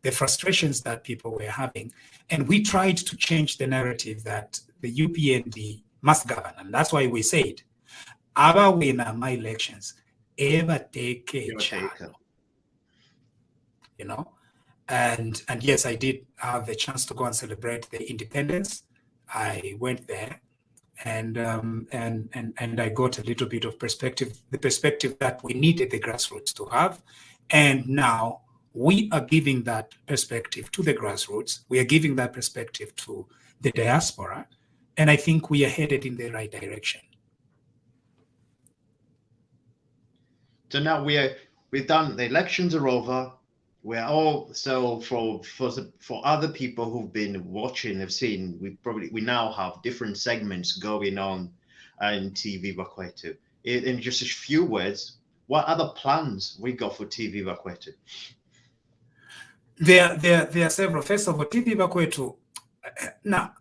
the frustrations that people were having. And we tried to change the narrative that the UPND must govern. And that's why we said, our winner, my elections, ever take a child. You know? And yes, I did have the chance to go and celebrate the independence. I went there. And I got a little bit of perspective, the perspective that we needed the grassroots to have. And now we are giving that perspective to the grassroots. We are giving that perspective to the diaspora. And I think we are headed in the right direction. So now we've done, the elections are over. We're all, so for other people who've been watching, have seen, we now have different segments going on in TVBAKWETU. In just a few words, what other plans we got for TVBAKWETU? There are several. First of all, TVBAKWETU, now,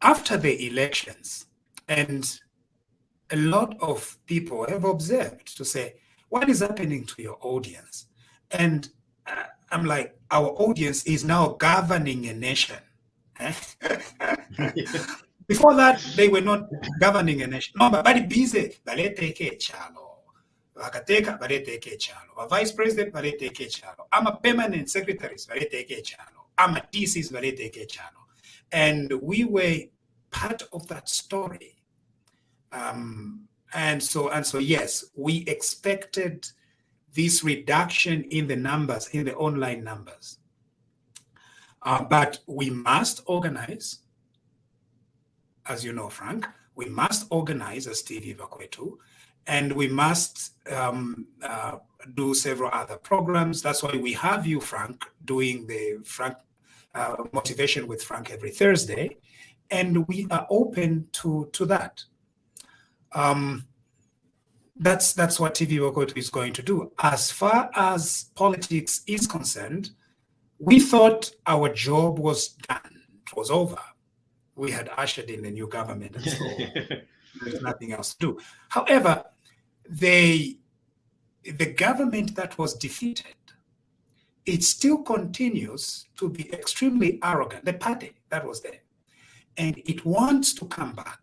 after the elections, and a lot of people have observed to say, what is happening to your audience? And I'm like, our audience is now governing a nation. Before that, they were not governing a nation. No, but busy. Vice president, I'm a permanent secretary. I'm a thesis. And we were part of that story. And so, yes, we expected this reduction in the numbers, in the online numbers. But we must organize, as you know, Frank, we must organize as TVBAKWETU, and we must do several other programs. That's why we have you, Frank, doing the Frank Motivation with Frank every Thursday, and we are open to that. That's what TVBAKWETU is going to do. As far as politics is concerned, we thought our job was done. It was over. We had ushered in the new government, and so there's nothing else to do. However, the government that was defeated, it still continues to be extremely arrogant, the party that was there, and it wants to come back.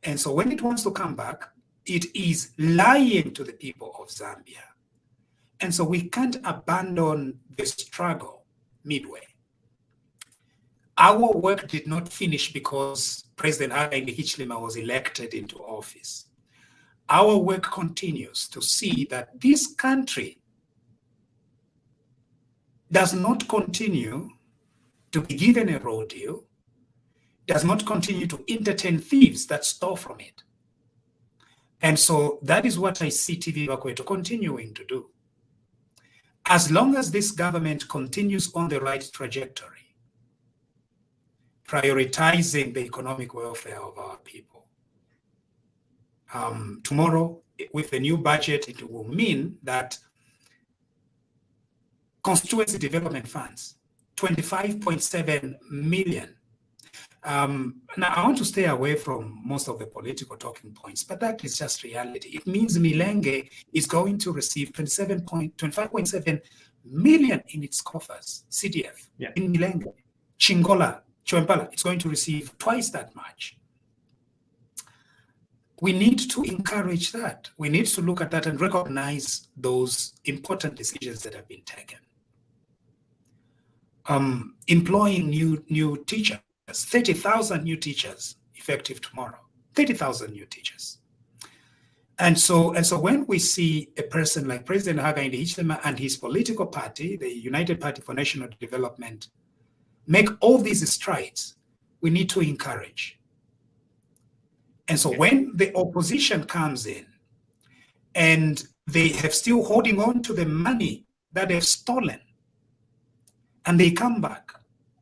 And so when it wants to come back, it is lying to the people of Zambia. And so we can't abandon the struggle midway. Our work did not finish because President Hakainde Hichilema was elected into office. Our work continues to see that this country does not continue to be given a road deal, does not continue to entertain thieves that stole from it. And so that is what I see TVBAKWETU continuing to do. As long as this government continues on the right trajectory, prioritizing the economic welfare of our people, tomorrow, with the new budget, it will mean that constituency development funds, 25.7 million. Now, I want to stay away from most of the political talking points, but that is just reality. It means Milenge is going to receive 25.7 million in its coffers, CDF, in Milenge. Chingola, Chwempala, it's going to receive twice that much. We need to encourage that. We need to look at that and recognize those important decisions that have been taken. Employing new teachers, 30,000 new teachers effective tomorrow, 30,000 new teachers. And so when we see a person like President Hakainde Hichilema and his political party, the United Party for National Development, make all these strides, we need to encourage. And so when the opposition comes in and they have still holding on to the money that they've stolen, and they come back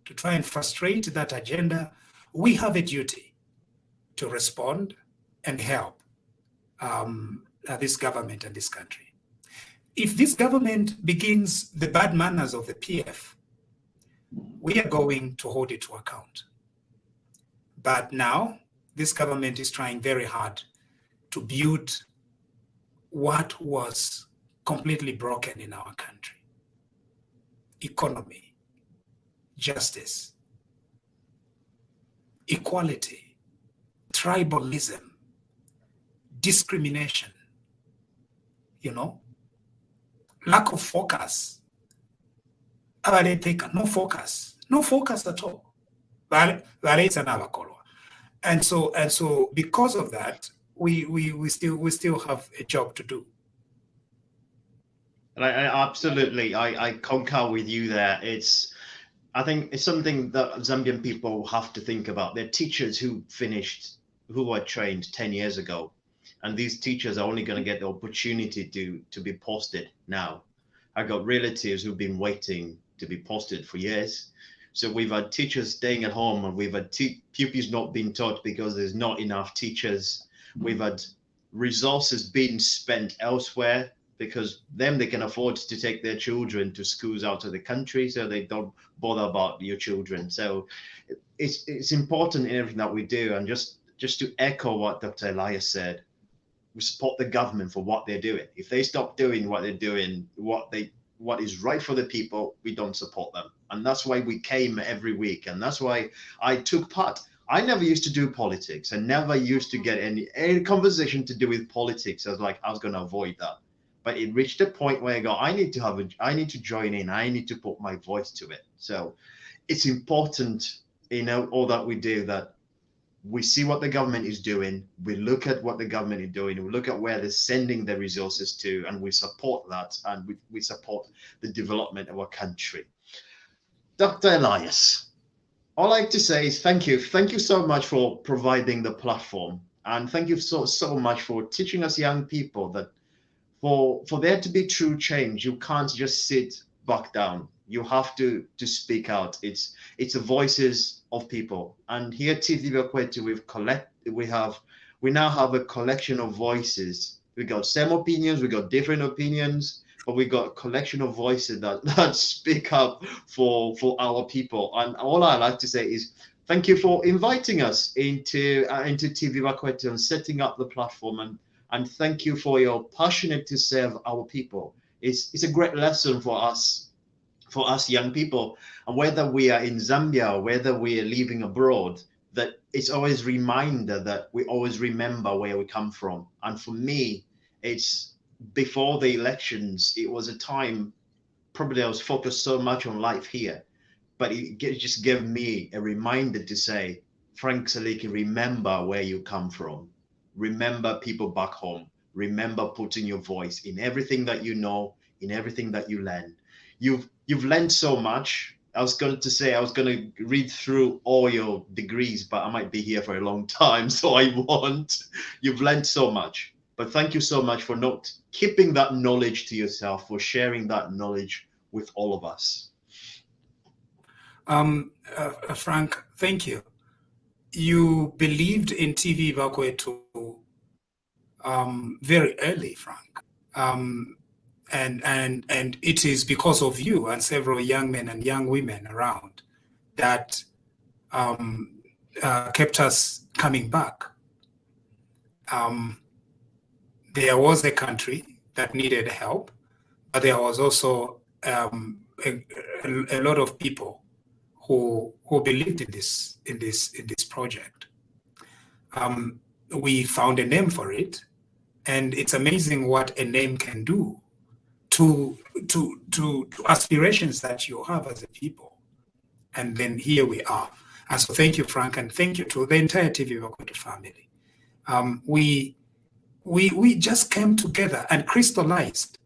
to try and frustrate that agenda, we have a duty to respond and help this government and this country. If this government begins the bad manners of the PF, we are going to hold it to account. But now, this government is trying very hard to build what was completely broken in our country: economy, justice, equality, tribalism, discrimination, lack of focus. No focus at all. And so because of that, we still have a job to do. And I concur with you there. I think it's something that Zambian people have to think about. They're teachers who were trained 10 years ago, and these teachers are only going to get the opportunity to be posted now. I got relatives who've been waiting to be posted for years. So we've had teachers staying at home, and we've had pupils not being taught because there's not enough teachers. We've had resources being spent elsewhere because they can afford to take their children to schools out of the country, so they don't bother about your children. So it's important in everything that we do. And just to echo what Dr. Elias said, we support the government for what they're doing. If they stop doing what they're doing, what is right for the people, we don't support them. And that's why we came every week. And that's why I took part. I never used to do politics. I never used to get any conversation to do with politics. I was going to avoid that. But it reached a point where I need to join in. I need to put my voice to it. So it's important, all that we do, that we see what the government is doing, we look at what the government is doing, we look at where they're sending their resources to, and we support that, and we support the development of our country. Dr. Elias, all I like to say is thank you. Thank you so much for providing the platform. And thank you so much for teaching us young people that for there to be true change, you can't just sit back down. You have to speak out. It's the voices of people. And here at TVBAKWETU, we now have a collection of voices. We got same opinions, we got different opinions, but we got a collection of voices that speak up for our people. And all I like to say is thank you for inviting us into TVBAKWETU and setting up the platform, and thank you for your passion to serve our people. It's a great lesson for us young people, and whether we are in Zambia or whether we are living abroad, that it's always a reminder that we always remember where we come from. And for me, it's before the elections, it was a time probably I was focused so much on life here, but it just gave me a reminder to say, Frank Saliki, remember where you come from. Remember people back home. Remember putting your voice in everything that you know, in everything that you learn. You've learned so much. I was going to read through all your degrees, but I might be here for a long time, so I won't. You've learned so much. But thank you so much for not keeping that knowledge to yourself, for sharing that knowledge with all of us. Frank, thank you. You believed in TVBAKWETU very early, Frank. And it is because of you and several young men and young women around that kept us coming back. There was a country that needed help, but there was also a lot of people who believed in this project. We found a name for it, and it's amazing what a name can do to aspirations that you have as a people. And then here we are. And so thank you, Frank, and thank you to the entire TVBAKWETU family. We just came together and crystallized.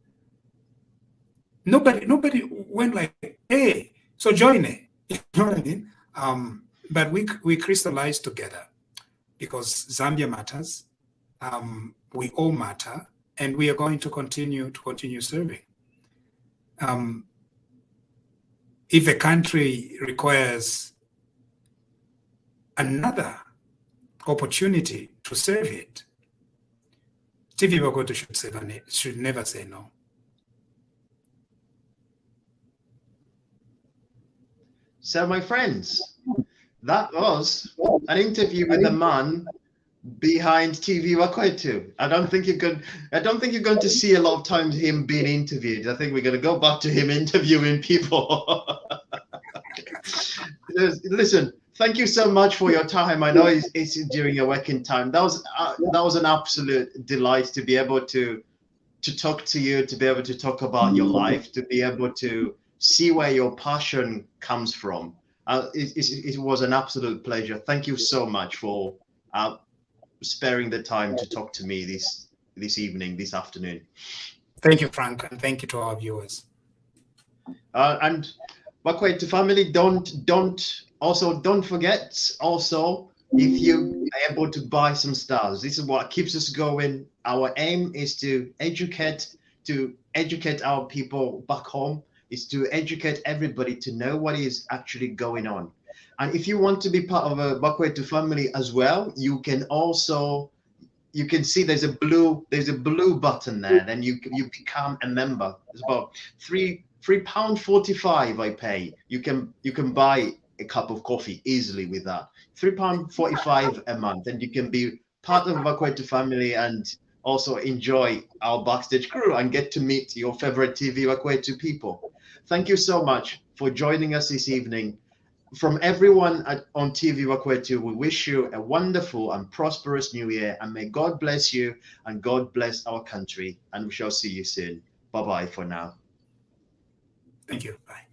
Nobody went like, hey, so join it. You know what I mean? But we crystallized together because Zambia matters. We all matter, and we are going to continue serving. If a country requires another opportunity to serve it, TVBAKWETU should never say no. So, my friends, that was an interview with the man behind TVBAKWETU. I don't think you're going to see a lot of times him being interviewed. I think we're going to go back to him interviewing people. Listen, thank you so much for your time. I know it's during your working time. That was an absolute delight to be able to talk to you, to be able to talk about your life, to be able to see where your passion comes from. It was an absolute pleasure. Thank you so much for sparing the time to talk to me this evening, this afternoon. Thank you, Frank, and thank you to our viewers. And BAKWETU family, don't forget also, if you are able to buy some stars, this is what keeps us going. Our aim is to educate our people back home, is to educate everybody to know what is actually going on. And if you want to be part of a BAKWETU family as well, you can see there's a blue button there. Then you become a member. It's about £3.45 I pay. You can buy a cup of coffee easily with that. £3.45 a month, and you can be part of the BAKWETU family and also enjoy our backstage crew and get to meet your favorite TVBAKWETU people. Thank you so much for joining us this evening. From everyone on TVBAKWETU, we wish you a wonderful and prosperous new year, and may God bless you and God bless our country, and we shall see you soon. Bye-bye for now. Thank you. Bye.